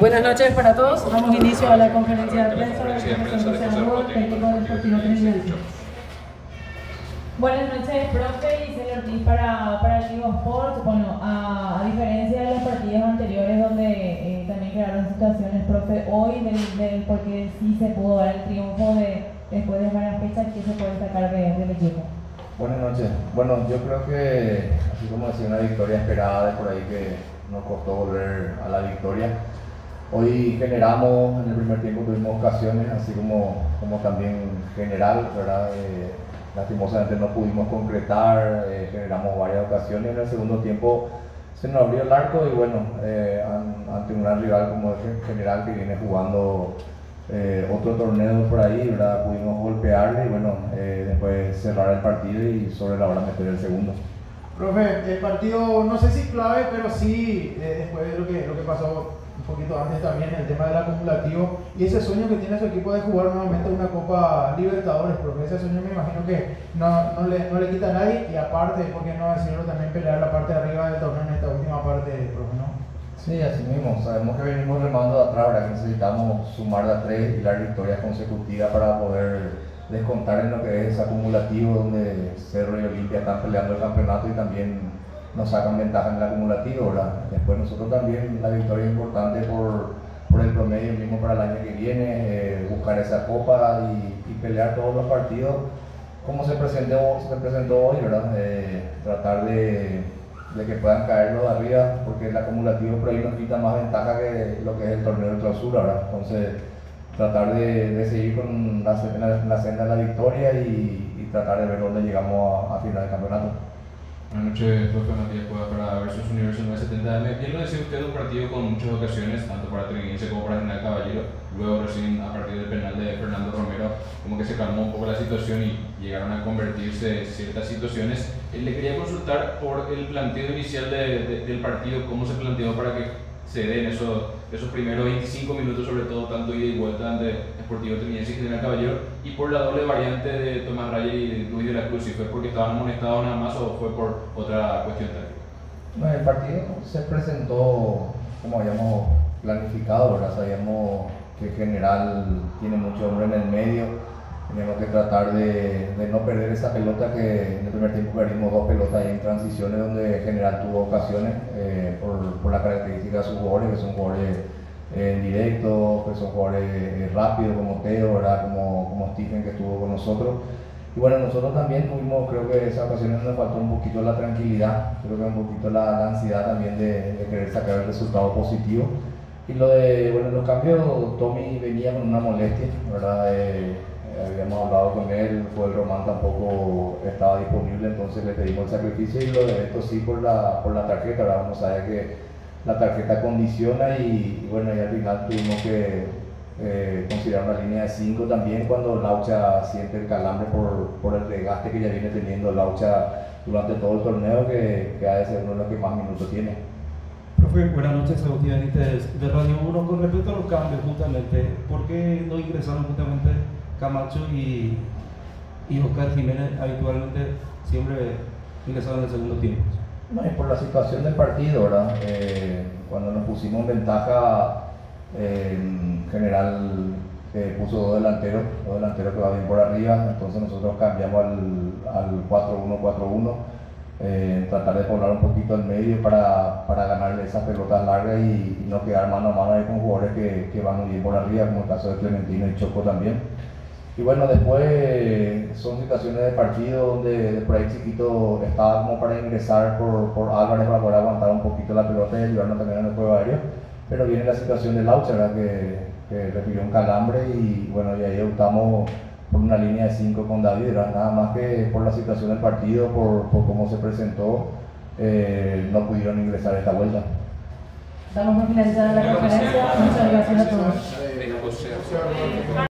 Buenas noches para todos. Damos inicio a la conferencia de prensa del profesor José Arrua, técnico del Sportivo Trinidad. Buenas noches, profe, y Cel Ortiz para el Vivo Sports. Bueno, a diferencia de los partidos anteriores donde también crearon situaciones, profe, hoy porque sí se pudo dar el triunfo después de varias fechas, ¿qué se puede destacar del equipo? Buenas noches. Bueno, yo creo que, así como decía, una victoria esperada de por ahí que nos costó volver a la victoria. Hoy generamos, en el primer tiempo tuvimos ocasiones, así como también general, ¿verdad? Lastimosamente no pudimos concretar, generamos varias ocasiones. En el segundo tiempo se nos abrió el arco y bueno, ante un gran rival como el general que viene jugando otro torneo por ahí, ¿verdad? Pudimos golpearle y bueno, después cerrar el partido y sobre la hora meter el segundo. Profe, el partido no sé si clave, pero sí después de lo que pasó un poquito antes también, el tema del acumulativo y ese sueño que tiene su equipo de jugar nuevamente una Copa Libertadores, profe, ese sueño me imagino que no le quita a nadie y aparte, ¿por qué no decirlo? También pelear la parte de arriba del torneo en esta última parte, profe, ¿no? Sí, así mismo, sabemos que venimos remando de atrás, ¿verdad? Que necesitamos sumar de a 3 y las victorias consecutivas para poder descontar en lo que es acumulativo, donde Cerro y Olimpia están peleando el campeonato y también nos sacan ventaja en el acumulativo, ¿verdad? Después nosotros también la victoria es importante por el promedio mismo para el año que viene, buscar esa copa y pelear todos los partidos como se presentó hoy, ¿verdad? Tratar de que puedan caer los de arriba, porque el acumulativo por ahí nos quita más ventaja que lo que es el torneo de clausura, ¿verdad? Entonces tratar de seguir con la senda de la victoria y tratar de ver dónde llegamos a final del campeonato. Buenas noches, profe Matías Cuevas para Versus Universo 970M. Bien lo decía usted, un partido con muchas ocasiones, tanto para Triguense como para General Caballero. Luego recién a partir del penal de Fernando Romero, como que se calmó un poco la situación y llegaron a convertirse ciertas situaciones. Le quería consultar por el planteo inicial del partido, cómo se planteó para que se den esos primeros 25 minutos, sobre todo tanto ida y vuelta ante Sportivo Trinidad y General Caballero, y por la doble variante de Tomás Raya y Luis de la Cruz, si fue porque estaban amonestados nada más o fue por otra cuestión táctica. Bueno, el partido se presentó como habíamos planificado, ¿verdad? Sabíamos que General tiene mucho hombre en el medio, teníamos que tratar de no perder esa pelota, que en el primer tiempo perdimos 2 pelotas ahí en transiciones donde General tuvo ocasiones por la característica de sus jugadores, que son jugadores en directo, que son jugadores rápidos como Teo, ¿verdad? Como Stephen, que estuvo con nosotros. Y bueno, nosotros también tuvimos, creo que esas ocasiones nos faltó un poquito la tranquilidad, creo que un poquito la ansiedad también de querer sacar el resultado positivo. Y los cambios, Tommy venía con una molestia, ¿verdad? Habíamos hablado con él, Joel Román tampoco estaba disponible, entonces le pedimos el sacrificio y lo de esto sí por la tarjeta, ¿verdad? Vamos a ver que la tarjeta condiciona y bueno, y al final tuvimos que considerar una línea de 5 también cuando Laucha siente el calambre por el desgaste que ya viene teniendo Laucha durante todo el torneo, que ha de ser uno de los que más minutos tiene. Profe, buenas noches, Agustín Benítez de Radio 1. Con respecto a los cambios, justamente, ¿por qué no ingresaron justamente Camacho y Oscar Jiménez? Habitualmente siempre ingresaron en el segundo tiempo. No, es por la situación del partido, ¿verdad? Cuando nos pusimos en ventaja, General puso dos delanteros que va bien por arriba, entonces nosotros cambiamos al 4-1-4-1, tratar de poblar un poquito el medio para ganarle esas pelotas largas y no quedar mano a mano ahí con jugadores que van muy bien por arriba, como el caso de Clementino y Choco también. Y bueno, después son situaciones de partido donde por ahí Chiquito estaba como para ingresar por Álvarez para poder aguantar un poquito la pelota y ayudarnos también en el juego aéreo, pero viene la situación de Laucha, ¿verdad? Que recibió un calambre y bueno, y ahí optamos por una línea de 5 con David, ¿verdad? Nada más que por la situación del partido, por cómo se presentó, no pudieron ingresar esta vuelta. Damos por finalizada la conferencia. Muchas gracias a todos.